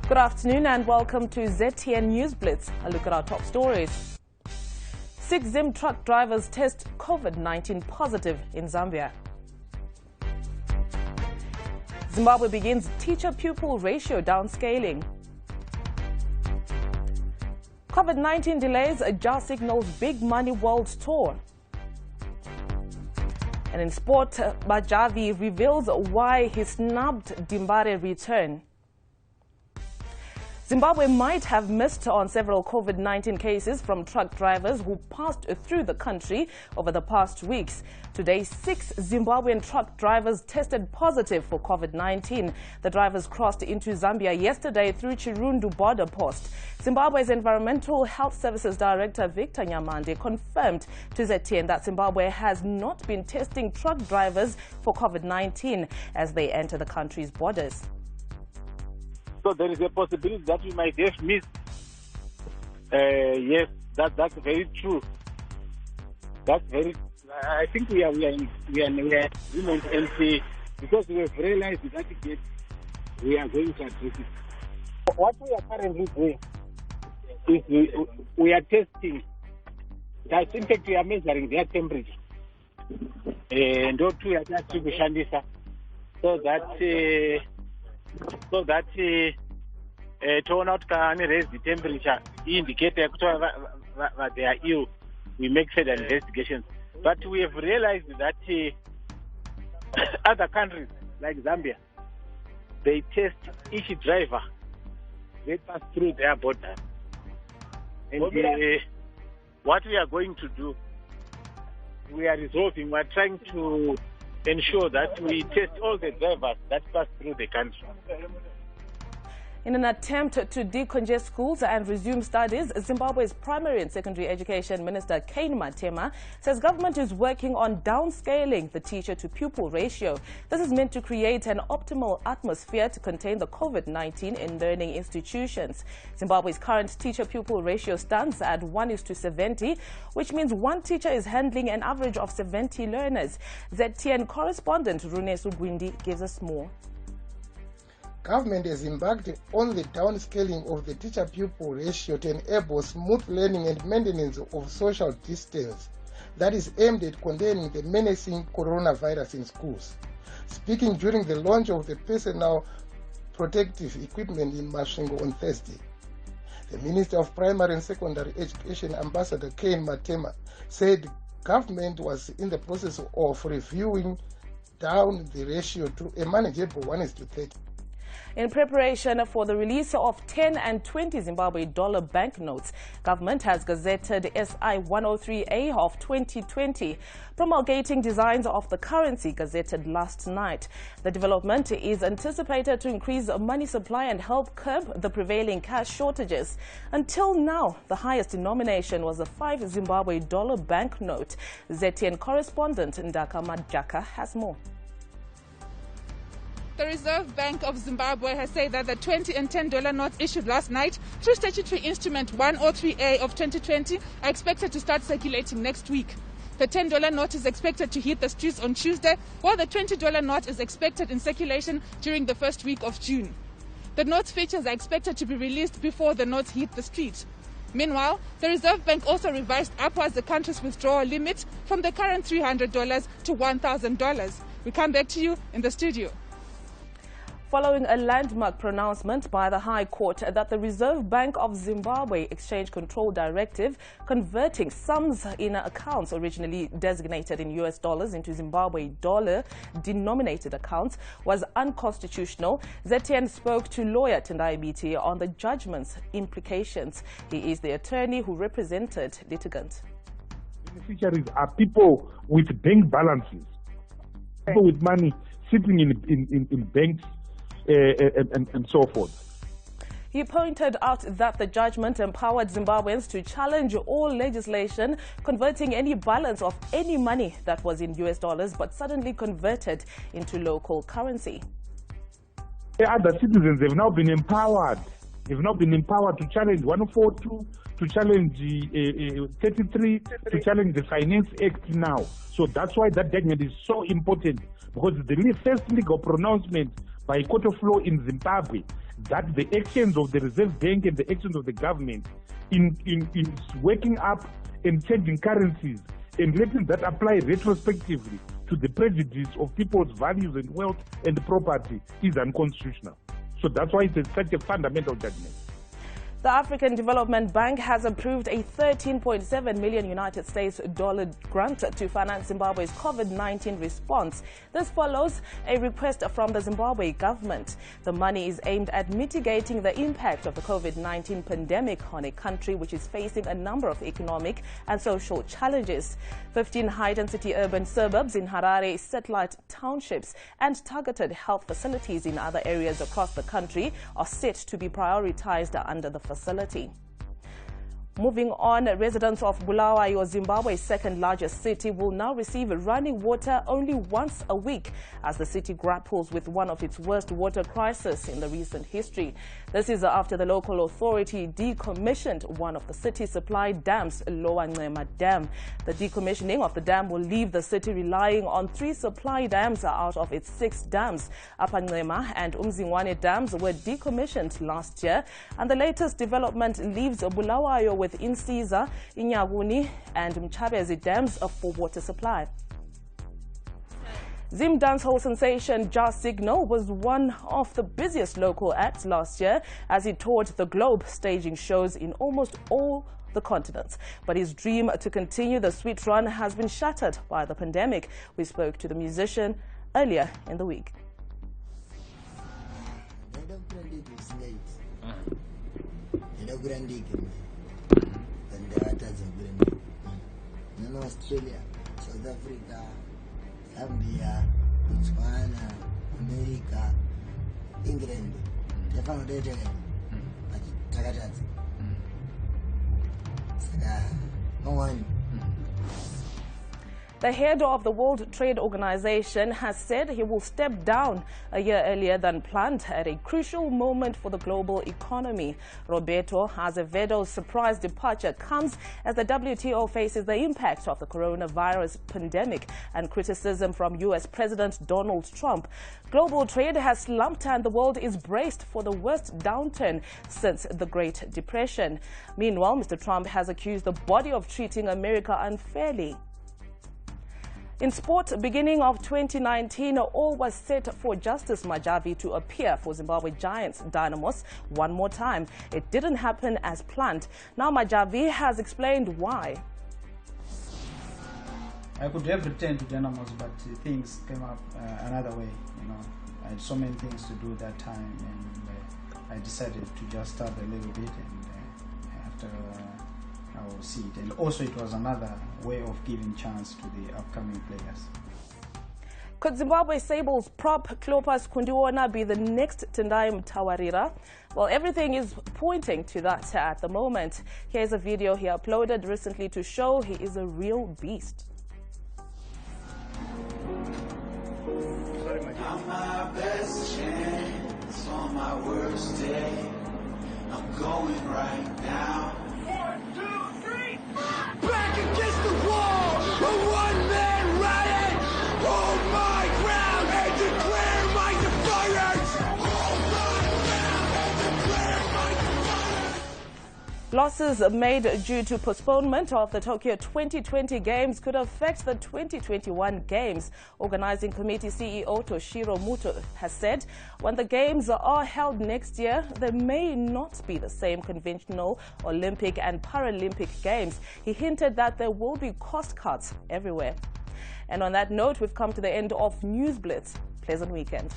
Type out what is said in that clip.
Good afternoon and welcome to ZTN News Blitz. A look at our top stories. 6 Zim truck drivers test COVID-19 positive in Zambia. Zimbabwe begins teacher-pupil ratio downscaling. COVID-19 delays JAR signals big money world tour. And in sport, Majabvi reveals why he snubbed Dembare return. Zimbabwe might have missed on several COVID-19 cases from truck drivers who passed through the country over the past weeks. Today, 6 Zimbabwean truck drivers tested positive for COVID-19. The drivers crossed into Zambia yesterday through Chirundu border post. Zimbabwe's Environmental Health Services Director Victor Nyamande confirmed to ZTN that Zimbabwe has not been testing truck drivers for COVID-19 as they enter the country's borders. So there is a possibility that we might have missed. Yes, that's very true. That's very. I think we are in agreement, and because we have realized that we are going to address it. What we are currently doing is we are testing. In fact, we are measuring their temperature, and what we are just kushandisa so that turn out can raise the temperature indicate that they are ill. We make further investigations, but we have realized that other countries like Zambia, they test each driver they pass through their border. And what we are going to do, we are resolving. We are trying to ensure that we test all the drivers that pass through the country. In an attempt to decongest schools and resume studies, Zimbabwe's Primary and Secondary Education Minister Kane Matema says government is working on downscaling the teacher-to-pupil ratio. This is meant to create an optimal atmosphere to contain the COVID-19 in learning institutions. Zimbabwe's current teacher-pupil ratio stands at 1:70, which means one teacher is handling an average of 70 learners. ZTN correspondent Rune Sugwindi gives us more. Government has embarked on the downscaling of the teacher-pupil ratio to enable smooth learning and maintenance of social distance that is aimed at containing the menacing coronavirus in schools. Speaking during the launch of the personal protective equipment in Masvingo on Thursday, the Minister of Primary and Secondary Education, Ambassador Kane Matema, said government was in the process of reviewing down the ratio to a manageable 1:30. In preparation for the release of 10 and 20 Zimbabwe dollar banknotes, government has gazetted SI 103A of 2020, promulgating designs of the currency gazetted last night. The development is anticipated to increase money supply and help curb the prevailing cash shortages. Until now, the highest denomination was a 5 Zimbabwe dollar banknote. ZTN correspondent Ndaka Majaka has more. The Reserve Bank of Zimbabwe has said that the 20 and $10 notes issued last night through statutory instrument 103A of 2020 are expected to start circulating next week. The $10 note is expected to hit the streets on Tuesday, while the $20 note is expected in circulation during the first week of June. The notes features are expected to be released before the notes hit the street. Meanwhile, the Reserve Bank also revised upwards the country's withdrawal limit from the current $300 to $1,000. We come back to you in the studio. Following a landmark pronouncement by the High Court that the Reserve Bank of Zimbabwe Exchange Control Directive converting sums in accounts originally designated in US dollars into Zimbabwe dollar-denominated accounts was unconstitutional, ZTN spoke to lawyer Tendai Biti on the judgment's implications. He is the attorney who represented litigants. Beneficiaries are people with bank balances, people with money sitting in banks, and so forth. He pointed out that the judgment empowered Zimbabweans to challenge all legislation converting any balance of any money that was in US dollars but suddenly converted into local currency. The other citizens have now been empowered. They've now been empowered to challenge 142, to challenge 33, to challenge the Finance Act now. So that's why that judgment is so important, because the first legal pronouncement by a court of law in Zimbabwe that the actions of the Reserve Bank and the actions of the government in waking up and changing currencies and letting that apply retrospectively to the prejudice of people's values and wealth and property is unconstitutional. So that's why it's such a fundamental judgment. The African Development Bank has approved a $13.7 million United States grant to finance Zimbabwe's COVID-19 response. This follows a request from the Zimbabwe government. The money is aimed at mitigating the impact of the COVID-19 pandemic on a country which is facing a number of economic and social challenges. 15 high-density urban suburbs in Harare, satellite townships, and targeted health facilities in other areas across the country are set to be prioritized under the facility. Moving on, residents of Bulawayo, Zimbabwe's second largest city, will now receive running water only once a week as the city grapples with one of its worst water crises in the recent history. This is after the local authority decommissioned one of the city's supply dams, Lower Ncema Dam. The decommissioning of the dam will leave the city relying on 3 supply dams out of its 6 dams. Upper Ncema and Umzingwane dams were decommissioned last year, and the latest development leaves Bulawayo with Insiza, Inyaguni and Majabvi dams for water supply. Zim dancehall sensation Jah Signal was one of the busiest local acts last year as he toured the globe, staging shows in almost all the continents. But his dream to continue the sweet run has been shattered by the pandemic. We spoke to the musician earlier in the week. Australia, South Africa, Zambia, Botswana, America, England. The head of the World Trade Organization has said he will step down a year earlier than planned at a crucial moment for the global economy. Roberto Azevedo's surprise departure comes as the WTO faces the impact of the coronavirus pandemic and criticism from U.S. President Donald Trump. Global trade has slumped and the world is braced for the worst downturn since the Great Depression. Meanwhile, Mr. Trump has accused the body of treating America unfairly. In sport, beginning of 2019, all was set for Justice Majabvi to appear for Zimbabwe Giants Dynamos one more time. It didn't happen as planned. Now Majabvi has explained why. I could have returned to Dynamos, but things came up another way. I had so many things to do that time, and I decided to just start a little bit, and after I will see it. And also it was another way of giving chance to the upcoming players. Could Zimbabwe Sables prop Cleopas Kundiwona be the next Tendai Mtawarira? Well, everything is pointing to that at the moment. Here's a video he uploaded recently to show he is a real beast. I'm my best chance on my worst day. I'm going right now. 1, 2, 3, 4. Back against the wall, a one-man riot. Hold my ground and declare my defiance. Hold my ground and declare my defiance. Losses made due to postponement of the Tokyo 2020 Games could affect the 2021 Games. Organizing Committee CEO Toshiro Muto has said when the Games are held next year, there may not be the same conventional Olympic and Paralympic Games. He hinted that there will be cost cuts everywhere. And on that note, we've come to the end of News Blitz. Pleasant weekend.